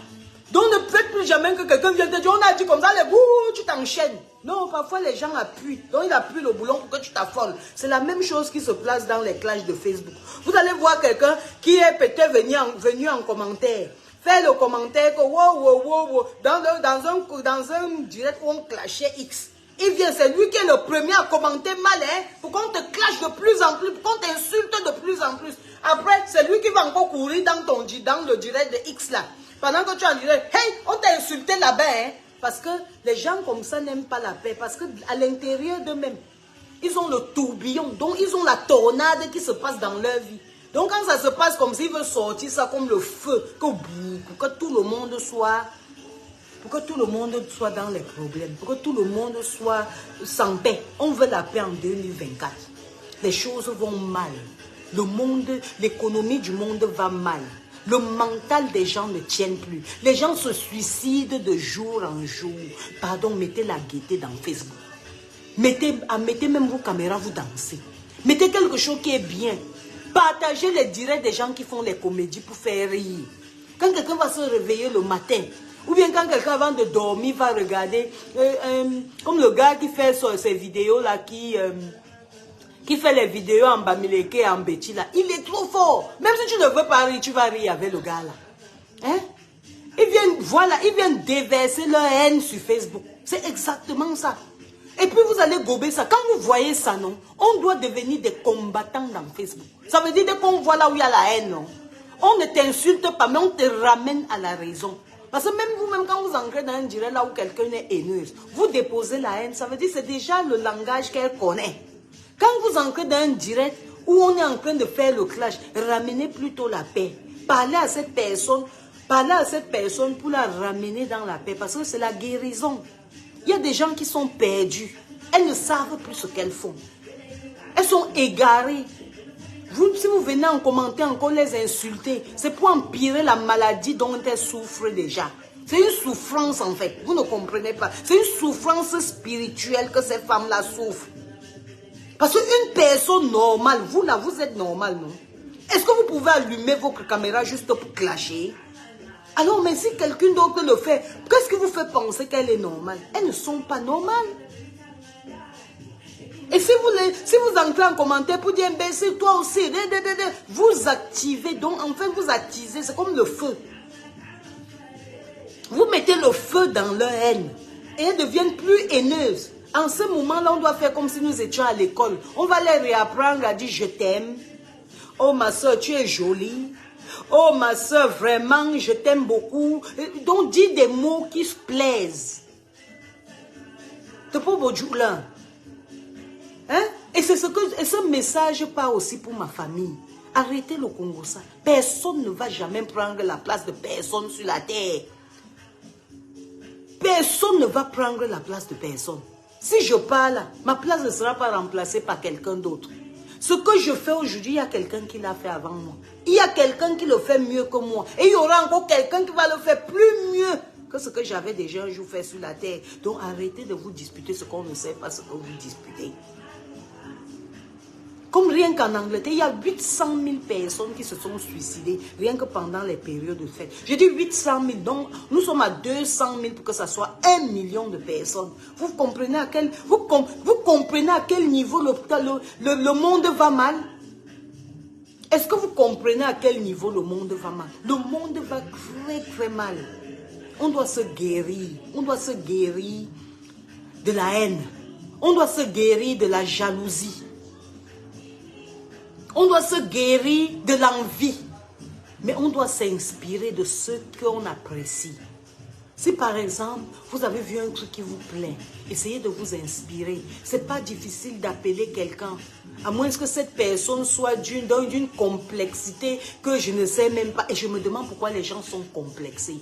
Donc ne faites plus jamais que quelqu'un vienne te dire, on a dit comme ça, les bouts, tu t'enchaînes. Non, parfois les gens appuient. Donc il appuie le boulon pour que tu t'affoles. C'est la même chose qui se place dans les clashs de Facebook. Vous allez voir quelqu'un qui est peut-être venu en commentaire. Faire le commentaire que wow, dans un direct où on clashait X. Il vient, c'est lui qui est le premier à commenter mal, hein, pour qu'on te clash de plus en plus, pour qu'on t'insulte de plus en plus. Après, c'est lui qui va encore courir dans le direct de X là. Pendant que tu en dirais, hey, on t'a insulté là-bas, hein. Parce que les gens comme ça n'aiment pas la paix. Parce qu'à l'intérieur d'eux-mêmes, ils ont le tourbillon, donc ils ont la tornade qui se passe dans leur vie. Donc quand ça se passe comme s'ils veulent sortir ça comme le feu, pour que tout le monde soit... Pour que tout le monde soit dans les problèmes, pour que tout le monde soit sans paix. On veut la paix en 2024. Les choses vont mal. Le monde, l'économie du monde va mal. Le mental des gens ne tient plus. Les gens se suicident de jour en jour. Pardon, mettez la gaieté dans Facebook. Mettez même vos caméras, vous dansez. Mettez quelque chose qui est bien. Partagez les directs des gens qui font les comédies pour faire rire. Quand quelqu'un va se réveiller le matin, ou bien quand quelqu'un avant de dormir va regarder, comme le gars qui fait ces vidéos là, qui fait les vidéos en Bamileke et en Betty là, il est trop fort. Même si tu ne veux pas rire, tu vas rire avec le gars là. Hein? Ils viennent déverser leur haine sur Facebook. C'est exactement ça. Et puis vous allez gober ça. Quand vous voyez ça, non, on doit devenir des combattants dans Facebook. Ça veut dire qu'on voit là où il y a la haine, non. On ne t'insulte pas, mais on te ramène à la raison. Parce que même vous-même, quand vous entrez dans un direct là où quelqu'un est haineuse, vous déposez la haine, ça veut dire que c'est déjà le langage qu'elle connaît. Quand vous entrez dans un direct où on est en train de faire le clash, ramenez plutôt la paix. Parlez à cette personne pour la ramener dans la paix, parce que c'est la guérison. Il y a des gens qui sont perdus. Elles ne savent plus ce qu'elles font. Elles sont égarées. Si vous venez en commenter encore les insulter, c'est pour empirer la maladie dont elles souffrent déjà. C'est une souffrance en fait. Vous ne comprenez pas. C'est une souffrance spirituelle que ces femmes-là souffrent. Parce qu'une personne normale, vous là, vous êtes normal, non? Est-ce que vous pouvez allumer votre caméra juste pour clasher? Alors, mais si quelqu'un d'autre le fait, qu'est-ce qui vous fait penser qu'elle est normale? Elles ne sont pas normales. Et si vous entrez en commentaire pour dire, imbécile, toi aussi, vous activez, donc en fait vous attisez, c'est comme le feu. Vous mettez le feu dans leur haine et elles deviennent plus haineuses. En ce moment-là, on doit faire comme si nous étions à l'école. On va les réapprendre à dire je t'aime. Oh ma soeur, tu es jolie. Oh ma soeur, vraiment, je t'aime beaucoup. Donc dis des mots qui se plaisent. T'es pas beau là. Hein? Et ce message part aussi pour ma famille. Arrêtez le Congo ça. Personne ne va jamais prendre la place de personne sur la terre. Personne ne va prendre la place de personne. Si je parle, ma place ne sera pas remplacée par quelqu'un d'autre. Ce que je fais aujourd'hui, il y a quelqu'un qui l'a fait avant moi. Il y a quelqu'un qui le fait mieux que moi. Et il y aura encore quelqu'un qui va le faire plus mieux que ce que j'avais déjà un jour fait sur la terre. Donc arrêtez de vous disputer ce qu'on ne sait pas, ce que vous disputez. Comme rien qu'en Angleterre, il y a 800 000 personnes qui se sont suicidées, rien que pendant les périodes de fête. Je dis 800 000, donc nous sommes à 200 000 pour que ça soit 1 million de personnes. Vous comprenez à quel niveau le monde va mal? Est-ce que vous comprenez à quel niveau le monde va mal? Le monde va très très mal. On doit se guérir. On doit se guérir de la haine. On doit se guérir de la jalousie. On doit se guérir de l'envie. Mais on doit s'inspirer de ce qu'on apprécie. Si par exemple, vous avez vu un truc qui vous plaît, essayez de vous inspirer. Ce n'est pas difficile d'appeler quelqu'un. À moins que cette personne soit d'une complexité que je ne sais même pas. Et je me demande pourquoi les gens sont complexés.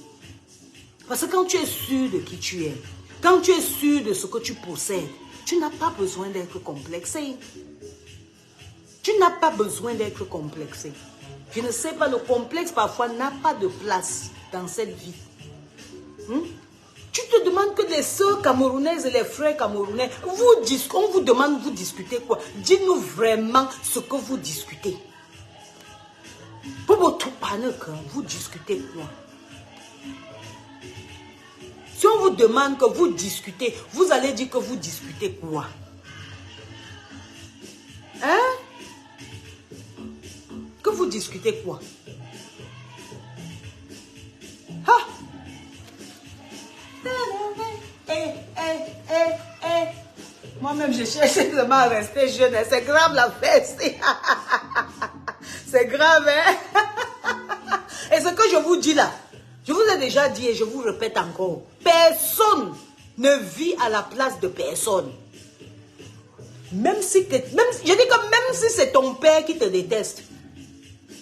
Parce que quand tu es sûr de qui tu es, quand tu es sûr de ce que tu possèdes, tu n'as pas besoin d'être complexé. Tu n'as pas besoin d'être complexé. Je ne sais pas, le complexe parfois n'a pas de place dans cette vie. Tu te demandes que les sœurs camerounaises et les frères camerounais, on vous demande, vous discutez quoi? Dis-nous vraiment ce que vous discutez. Pour votre panneau, vous discutez quoi? Si on vous demande que vous discutez, vous allez dire que vous discutez quoi? Hein? Que vous discutez quoi? Ah! Moi-même, je cherche seulement à rester jeune. C'est grave la fête. C'est grave, hein? Et ce que je vous dis là, je vous ai déjà dit et je vous répète encore. Personne ne vit à la place de personne. Même si, je dis que même si c'est ton père qui te déteste,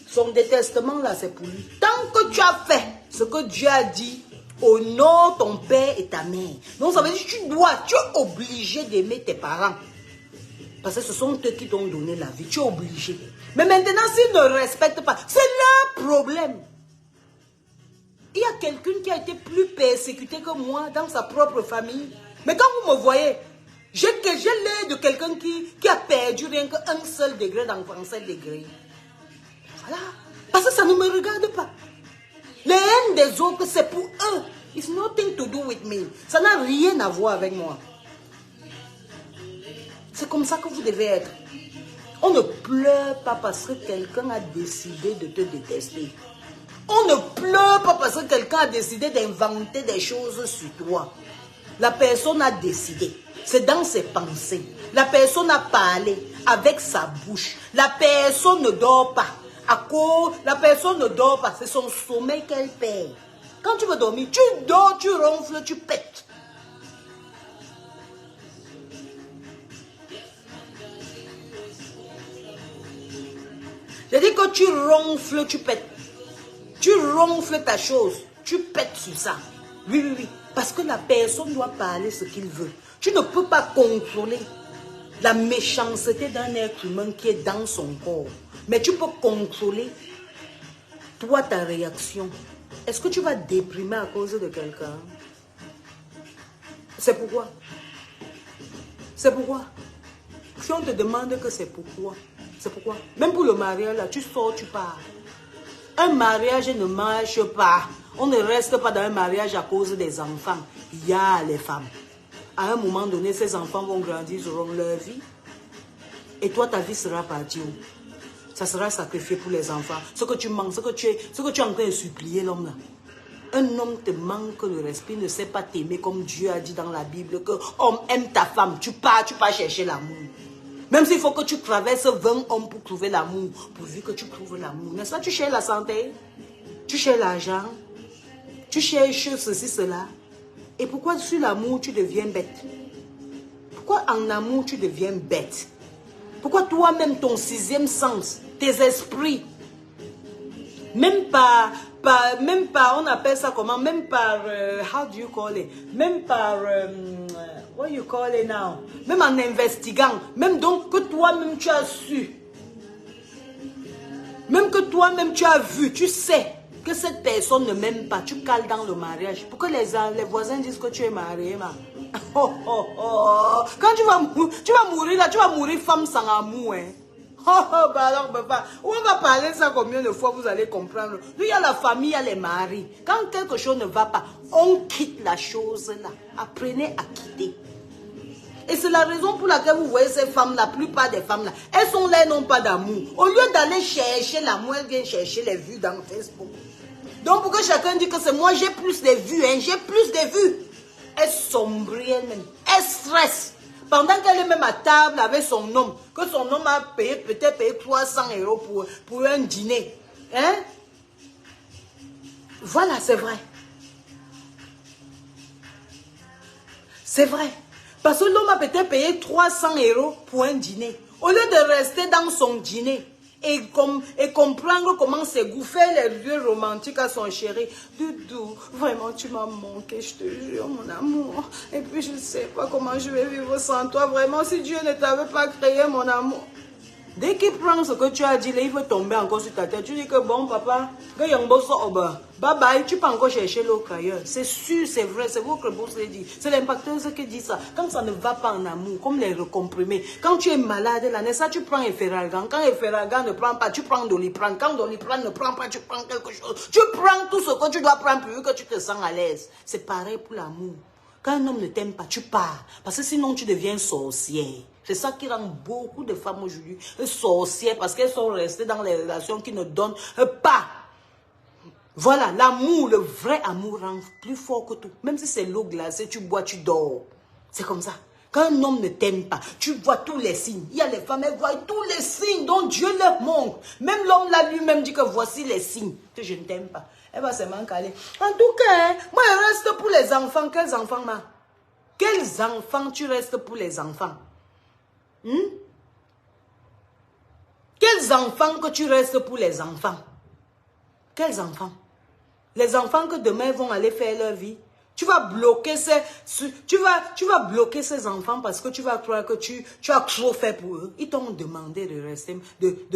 son détestement là, c'est pour lui. Tant que tu as fait ce que Dieu a dit, honore ton père et ta mère. Donc ça veut dire que tu es obligé d'aimer tes parents. Parce que ce sont eux qui t'ont donné la vie. Tu es obligé. Mais maintenant, s'ils ne respectent pas, c'est leur problème. Il y a quelqu'un qui a été plus persécuté que moi dans sa propre famille. Mais quand vous me voyez, j'ai l'air de quelqu'un qui a perdu rien qu'un seul degré dans 37 degrés. Voilà. Parce que ça ne me regarde pas. Les haines des autres, c'est pour eux. It's nothing to do with me. Ça n'a rien à voir avec moi. C'est comme ça que vous devez être. On ne pleure pas parce que quelqu'un a décidé de te détester. On ne pleure pas parce que quelqu'un a décidé d'inventer des choses sur toi. La personne a décidé. C'est dans ses pensées. La personne a parlé avec sa bouche. La personne ne dort pas. La personne ne dort pas. C'est son sommeil qu'elle perd. Quand tu veux dormir, tu dors, tu ronfles, tu pètes. Je dis que tu ronfles, tu pètes. Tu ronfles ta chose, tu pètes sur ça. Oui, oui, oui. Parce que la personne doit parler ce qu'il veut. Tu ne peux pas contrôler la méchanceté d'un être humain qui est dans son corps. Mais tu peux contrôler, toi, ta réaction. Est-ce que tu vas déprimer à cause de quelqu'un? C'est pourquoi? C'est pourquoi? Si on te demande que c'est pourquoi, c'est pourquoi? Même pour le mariage, là, tu sors, tu pars. Un mariage ne marche pas. On ne reste pas dans un mariage à cause des enfants. Il y a les femmes. À un moment donné, ces enfants vont grandir, ils auront leur vie. Et toi, ta vie sera partie où? Ça sera sacrifié pour les enfants. Ce que tu manques, ce que tu es en train de supplier l'homme là. Un homme te manque de respect, ne sait pas t'aimer comme Dieu a dit dans la Bible que homme aime ta femme. Tu pars chercher l'amour. Même s'il faut que tu traverses 20 hommes pour trouver l'amour, pourvu que tu trouves l'amour. N'est-ce pas? Tu cherches la santé, tu cherches l'argent, tu cherches ceci, cela. Et pourquoi sur l'amour tu deviens bête? Pourquoi en amour tu deviens bête? Pourquoi toi-même ton sixième sens, tes esprits, même par, on appelle ça comment? Même par, how do you call it? Même par, what you call it now? Même en investiguant, même donc que toi-même tu as su, même que toi-même tu as vu, tu sais que cette personne ne m'aime pas, tu cales dans le mariage. Pourquoi les voisins disent que tu es marié, ma? Oh, oh, oh. Quand tu vas mourir là, tu vas mourir femme sans amour, hein. Oh, oh, bah alors, papa, on va parler ça combien de fois vous allez comprendre. Nous, il y a la famille, il y a les maris. Quand quelque chose ne va pas, on quitte la chose là. Apprenez à quitter. Et c'est la raison pour laquelle vous voyez ces femmes, la plupart des femmes là, elles sont là, elles n'ont pas d'amour. Au lieu d'aller chercher l'amour, elles viennent chercher les vues dans Facebook. Donc pour que chacun dise que c'est moi, j'ai plus de vues, hein, j'ai plus de vues. Elle sombrie elle-même, elle stresse. Pendant qu'elle est même à table avec son homme, que son homme a payé, peut-être payé 300 € pour un dîner. Hein? Voilà, c'est vrai. C'est vrai. Parce que l'homme a peut-être payé 300 € pour un dîner. Au lieu de rester dans son dîner et comprendre comment s'égouffer les lieux romantiques à son chéri. Doudou, vraiment tu m'as manqué, je te jure, mon amour. Et puis je ne sais pas comment je vais vivre sans toi. Vraiment, si Dieu ne t'avait pas créé, mon amour. Dès qu'il prend ce que tu as dit, là, il veut tomber encore sur ta tête. Tu dis que bon, papa, bye bye, tu peux encore chercher l'autre ailleurs. C'est sûr, c'est vrai, c'est votre bourse qui dit. C'est l'impacteuse qui dit ça. Quand ça ne va pas en amour, comme les recomprimés. Quand tu es malade, là, n'est-ce pas, tu prends Efferalgan. Quand Efferalgan ne prend pas, tu prends Doliprane. Quand Doliprane ne prend pas, tu prends quelque chose. Tu prends tout ce que tu dois prendre pour que tu te sens à l'aise. C'est pareil pour l'amour. Quand un homme ne t'aime pas, tu pars. Parce que sinon, tu deviens sorcière. C'est ça qui rend beaucoup de femmes aujourd'hui sorcières. Parce qu'elles sont restées dans les relations qui ne donnent pas. Voilà, l'amour, le vrai amour rend plus fort que tout. Même si c'est l'eau glacée, tu bois, tu dors. C'est comme ça. Quand un homme ne t'aime pas, tu vois tous les signes. Il y a les femmes, elles voient tous les signes dont Dieu leur montre. Même l'homme là lui-même dit que voici les signes que je ne t'aime pas. Elle va seulement caler. En tout cas, moi je reste pour les enfants. Quels enfants, ma? Quels enfants tu restes pour les enfants? Quels enfants que tu restes pour les enfants? Quels enfants? Les enfants que demain vont aller faire leur vie. Tu vas bloquer ces enfants parce que tu vas croire que tu as trop fait pour eux. Ils t'ont demandé de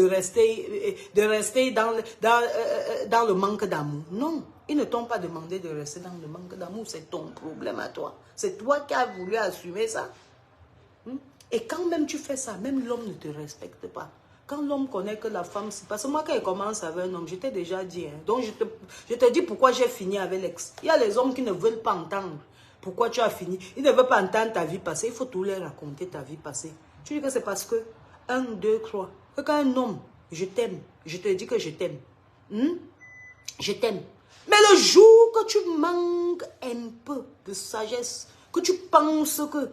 rester dans le manque d'amour. Non, ils ne t'ont pas demandé de rester dans le manque d'amour. C'est ton problème à toi. C'est toi qui as voulu assumer ça. Et quand même tu fais ça, même l'homme ne te respecte pas. Quand l'homme connaît que la femme, parce que moi quand il commence avec un homme, je t'ai déjà dit, donc je te dis pourquoi j'ai fini avec l'ex. Il y a les hommes qui ne veulent pas entendre pourquoi tu as fini. Ils ne veulent pas entendre ta vie passée, il faut tout leur raconter ta vie passée. Tu dis que c'est parce que, 1, 2, 3, que quand un homme, je t'aime, je te dis que je t'aime. Je t'aime. Mais le jour que tu manques un peu de sagesse, que tu penses que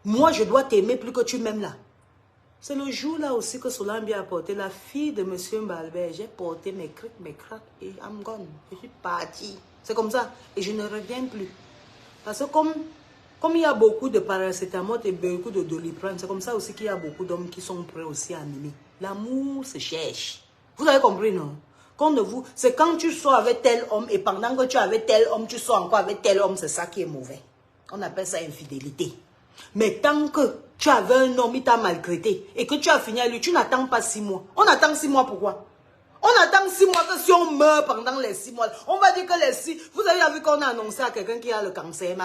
moi je dois t'aimer plus que tu m'aimes là, c'est le jour là aussi que Solambi a porté la fille de M. Mbalbert. J'ai porté mes crics, mes craques et I'm gone. Je suis partie. C'est comme ça. Et je ne reviens plus. Parce que comme il y a beaucoup de paracétamol et beaucoup de doliprane, c'est comme ça aussi qu'il y a beaucoup d'hommes qui sont prêts aussi à aimer. L'amour se cherche. Vous avez compris, non? C'est quand tu sors avec tel homme et pendant que tu es avec tel homme, tu sors encore avec tel homme, c'est ça qui est mauvais. On appelle ça infidélité. Mais tant que tu avais un homme, il t'a maltraité et que tu as fini à lui, tu n'attends pas 6 mois. On attend 6 mois pourquoi? On attend 6 mois que si on meurt pendant les 6 mois, on va dire que les 6... Vous avez vu qu'on a annoncé à quelqu'un qui a le cancer,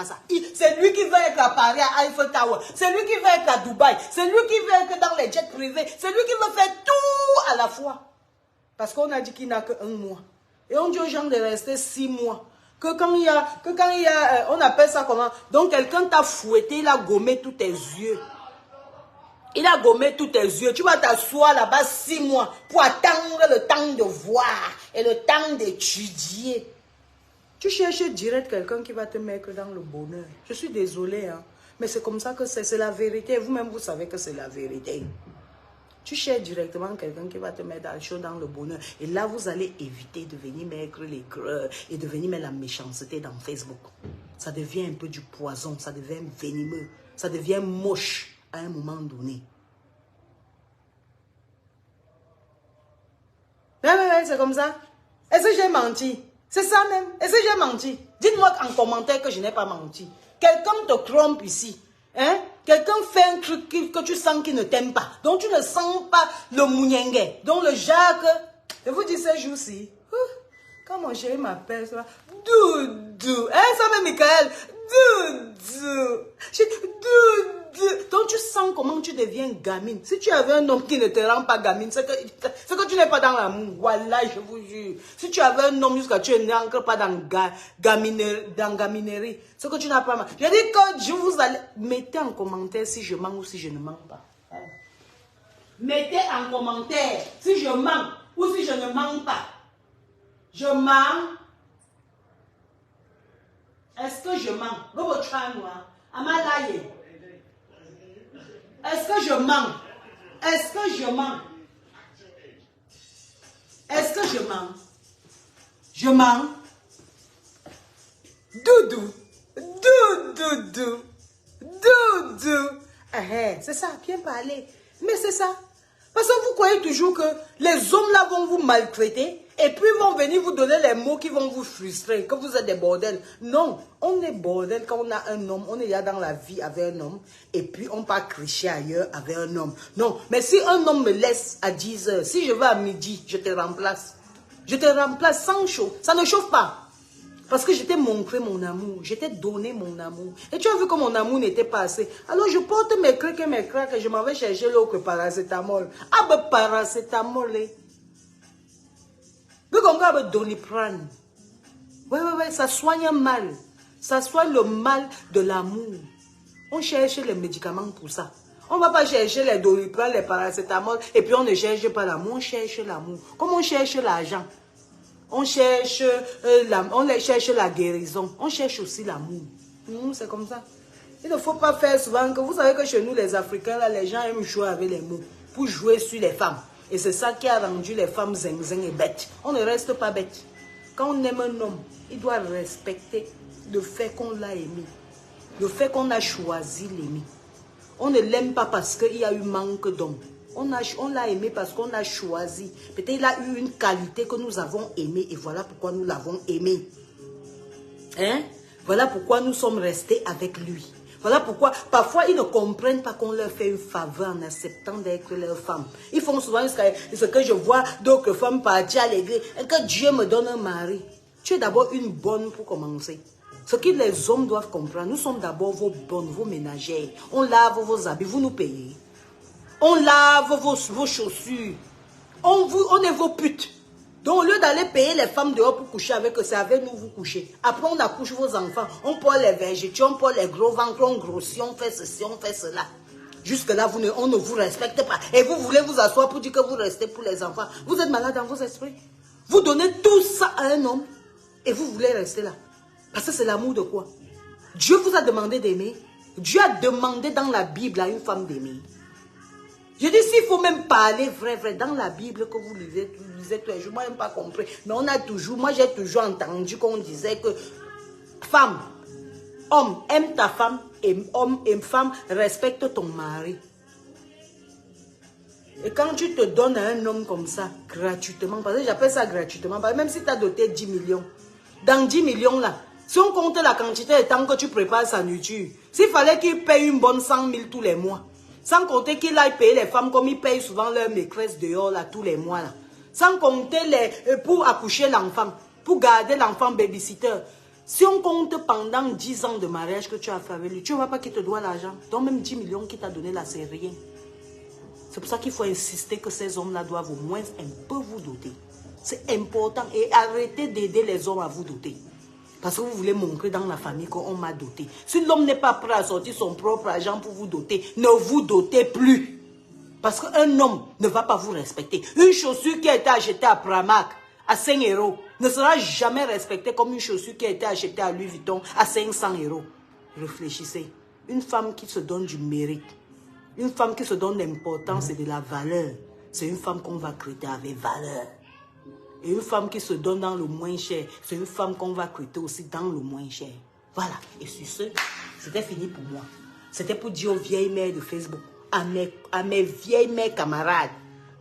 c'est lui qui va être à Paris, à Eiffel Tower. C'est lui qui va être à Dubaï. C'est lui qui va être dans les jets privés. C'est lui qui va faire tout à la fois. Parce qu'on a dit qu'il n'a que 1 mois. Et on dit aux gens de rester 6 mois. Que quand il y a, on appelle ça comment? Donc quelqu'un t'a fouetté, il a gommé tous tes yeux. Il a gommé tous tes yeux. Tu vas t'asseoir là-bas 6 mois pour attendre le temps de voir et le temps d'étudier. Tu cherches direct quelqu'un qui va te mettre dans le bonheur. Je suis désolée, mais c'est comme ça que c'est la vérité. Vous-même, vous savez que c'est la vérité. Tu cherches directement quelqu'un qui va te mettre dans le bonheur. Et là, vous allez éviter de venir mettre les creux et de venir mettre la méchanceté dans Facebook. Ça devient un peu du poison, ça devient venimeux, ça devient moche à un moment donné. Ouais, c'est comme ça. Est-ce que j'ai menti? C'est ça même. Est-ce que j'ai menti? Dites-moi en commentaire que je n'ai pas menti. Quelqu'un te trompe ici. Quelqu'un fait un truc que tu sens qu'il ne t'aime pas. Donc tu ne sens pas le mouniengue. Donc le Jacques, je vous dis ces jours-ci, quand mon chéri m'appelle, ça va, Doudou. Ça va Michael, Doudou. Donc tu sens comment tu deviens gamine. Si tu avais un homme qui ne te rend pas gamine, c'est que tu n'es pas dans l'amour. Voilà, je vous jure. Si tu avais un homme jusqu'à tu n'entres pas dans gaminerie, c'est que tu n'as pas mal. Je dis que je vous allez... Mettez en commentaire si je mens ou si je ne mens pas. Mettez en commentaire si je mens ou si je ne mens pas. Je mens. Est-ce que je mens? Am I lying? Est-ce que je mens? Est-ce que je mens? Est-ce que je mens? Je mens. Doudou. Doudou. Doudou. C'est ça, bien parler. Mais c'est ça. Parce que vous croyez toujours que les hommes là vont vous maltraiter et puis vont venir vous donner les mots qui vont vous frustrer, que vous êtes des bordels. Non, on est bordel quand on a un homme, on est là dans la vie avec un homme et puis on part cricher ailleurs avec un homme. Non, mais si un homme me laisse à 10 h, si je vais à midi, je te remplace. Je te remplace sans chaud. Ça ne chauffe pas. Parce que je t'ai montré mon amour, je t'ai donné mon amour. Et tu as vu que mon amour n'était pas assez. Alors je porte mes crics et mes craques et je m'en vais chercher l'autre paracétamol. Ah ben paracétamol. Vous comprenez le doliprane. Ouais, ça soigne mal. Ça soigne le mal de l'amour. On cherche les médicaments pour ça. On ne va pas chercher les doliprane, les paracétamol et puis on ne cherche pas l'amour, on cherche l'amour. Comme on cherche l'argent. On cherche la guérison. On cherche aussi l'amour. C'est comme ça. Il ne faut pas faire souvent que... Vous savez que chez nous, les Africains, là, les gens aiment jouer avec les mots. Pour jouer sur les femmes. Et c'est ça qui a rendu les femmes zing et bêtes. On ne reste pas bêtes. Quand on aime un homme, il doit respecter le fait qu'on l'a aimé. Le fait qu'on a choisi l'aimer. On ne l'aime pas parce qu'il y a eu manque d'homme. On l'a aimé parce qu'on a choisi. Peut-être il a eu une qualité que nous avons aimée et voilà pourquoi nous l'avons aimé. Hein? Voilà pourquoi nous sommes restés avec lui. Voilà pourquoi parfois ils ne comprennent pas qu'on leur fait une faveur en acceptant d'être leur femme. Ils font souvent ce que je vois d'autres femmes partir à l'église et que Dieu me donne un mari. Tu es d'abord une bonne pour commencer. Ce que les hommes doivent comprendre, nous sommes d'abord vos bonnes, vos ménagères. On lave vos habits, vous nous payez. On lave vos chaussures. On est vos putes. Donc, au lieu d'aller payer les femmes dehors pour coucher avec eux, c'est avec nous vous couchez. Après, on accouche vos enfants. On porte les végétaux, on porte les gros ventres, on grossit, on fait ceci, on fait cela. Jusque-là, on ne vous respecte pas. Et vous voulez vous asseoir pour dire que vous restez pour les enfants. Vous êtes malade dans vos esprits. Vous donnez tout ça à un homme et vous voulez rester là. Parce que c'est l'amour de quoi? Dieu vous a demandé d'aimer. Dieu a demandé dans la Bible à une femme d'aimer. Je dis, s'il faut même parler vrai, dans la Bible que vous lisez tous les jours, moi, je n'ai pas compris. Mais moi, j'ai toujours entendu qu'on disait que femme, homme, aime ta femme, et homme et femme, respecte ton mari. Et quand tu te donnes à un homme comme ça, gratuitement, parce que j'appelle ça gratuitement, même si tu as doté 10 millions, dans 10 millions là, si on compte la quantité de temps que tu prépares sa nourriture, s'il fallait qu'il paye une bonne 100 000 tous les mois, sans compter qu'il aille payer les femmes comme ils payent souvent leurs maîtresses dehors là, tous les mois. Là. Sans compter pour accoucher l'enfant, pour garder l'enfant babysitter. Si on compte pendant 10 ans de mariage que tu as fait avec lui, tu ne vois pas qu'il te doit l'argent. Donc même 10 millions qu'il t'a donné là, c'est rien. C'est pour ça qu'il faut insister que ces hommes-là doivent au moins un peu vous doter. C'est important. Et arrêtez d'aider les hommes à vous doter. Parce que vous voulez montrer dans la famille qu'on m'a doté. Si l'homme n'est pas prêt à sortir son propre argent pour vous doter, ne vous dotez plus. Parce qu'un homme ne va pas vous respecter. Une chaussure qui a été achetée à Primark à 5 € ne sera jamais respectée comme une chaussure qui a été achetée à Louis Vuitton à 500 €. Réfléchissez. Une femme qui se donne du mérite, une femme qui se donne l'importance et de la valeur, c'est une femme qu'on va traiter avec valeur. Et une femme qui se donne dans le moins cher, c'est une femme qu'on va recruter aussi dans le moins cher. Voilà. Et sur ce, c'était fini pour moi. C'était pour dire aux vieilles mères de Facebook, à mes vieilles mères camarades,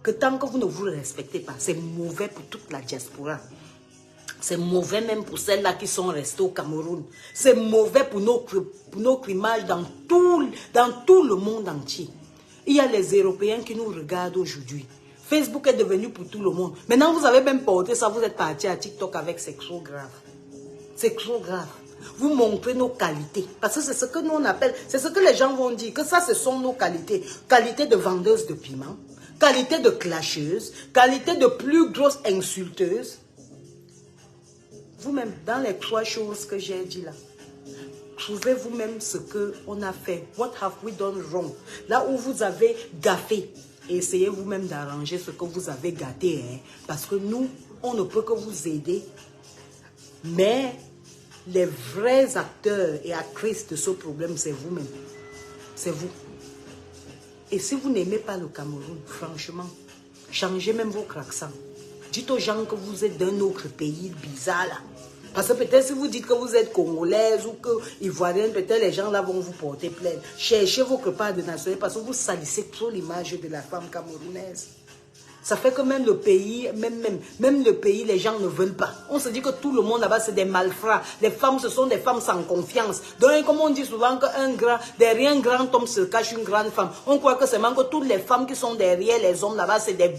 que tant que vous ne vous respectez pas, c'est mauvais pour toute la diaspora. C'est mauvais même pour celles-là qui sont restées au Cameroun. C'est mauvais pour notre image dans tout le monde entier. Il y a les Européens qui nous regardent aujourd'hui. Facebook est devenu pour tout le monde. Maintenant, vous avez même porté ça, vous êtes parti à TikTok avec, c'est trop grave. C'est trop grave. Vous montrez nos qualités. Parce que c'est ce que nous on appelle, c'est ce que les gens vont dire, que ça, ce sont nos qualités. Qualité de vendeuse de piment, qualité de clasheuse, qualité de plus grosse insulteuse. Vous-même, dans les 3 choses que j'ai dit là, trouvez vous-même ce qu'on a fait. What have we done wrong? Là où vous avez gaffé. Essayez vous-même d'arranger ce que vous avez gâté. Hein, parce que nous, on ne peut que vous aider. Mais les vrais acteurs et actrices de ce problème, c'est vous-même. C'est vous. Et si vous n'aimez pas le Cameroun, franchement, changez même votre accent. Dites aux gens que vous êtes d'un autre pays bizarre là. Parce que peut-être si vous dites que vous êtes congolaise ou que ivoirienne, peut-être les gens là vont vous porter plainte. Cherchez votre part de nationalité parce que vous salissez trop l'image de la femme camerounaise. Ça fait que même le pays, même le pays, les gens ne veulent pas. On se dit que tout le monde là-bas, c'est des malfrats. Les femmes, ce sont des femmes sans confiance. Donc, comme on dit souvent derrière un grand homme se cache une grande femme. On croit que c'est même que toutes les femmes qui sont derrière les hommes là-bas, c'est des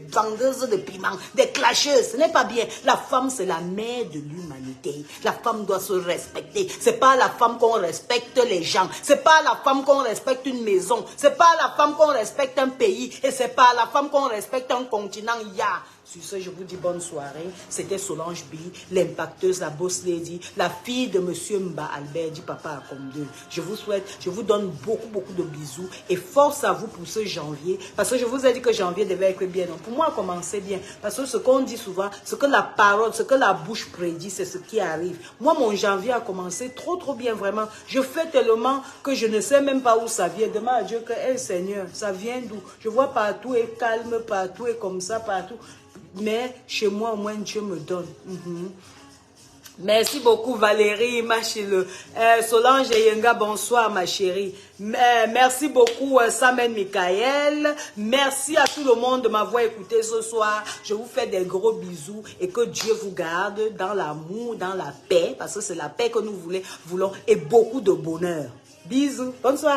vendeuses de piment, des clasheuses. Ce n'est pas bien. La femme, c'est la mère de l'humanité. La femme doit se respecter. C'est pas la femme qu'on respecte les gens. C'est pas la femme qu'on respecte une maison. C'est pas la femme qu'on respecte un pays. Et c'est pas la femme qu'on respecte un continent. Sur ce, je vous dis bonne soirée. C'était Solange B, l'impacteuse, la boss lady, la fille de Monsieur Mba Albert, dit papa à comme deux. Je vous souhaite, je vous donne beaucoup de bisous et force à vous pour ce janvier. Parce que je vous ai dit que janvier devait être bien. Donc pour moi, commencer bien. Parce que ce qu'on dit souvent, ce que la parole, ce que la bouche prédit, c'est ce qui arrive. Moi, mon janvier a commencé trop bien, vraiment. Je fais tellement que je ne sais même pas où ça vient. Demain à Dieu que, hey, Seigneur, ça vient d'où? Je vois partout et calme, partout et comme ça, partout. Mais chez moi, au moins, Dieu me donne. Merci beaucoup Valérie, ma chérie. Solange Yenga, bonsoir ma chérie. Merci beaucoup Samuel Michael. Merci à tout le monde de m'avoir écouté ce soir. Je vous fais des gros bisous et que Dieu vous garde dans l'amour, dans la paix, parce que c'est la paix que nous voulons et beaucoup de bonheur. Bisous, bonne soirée.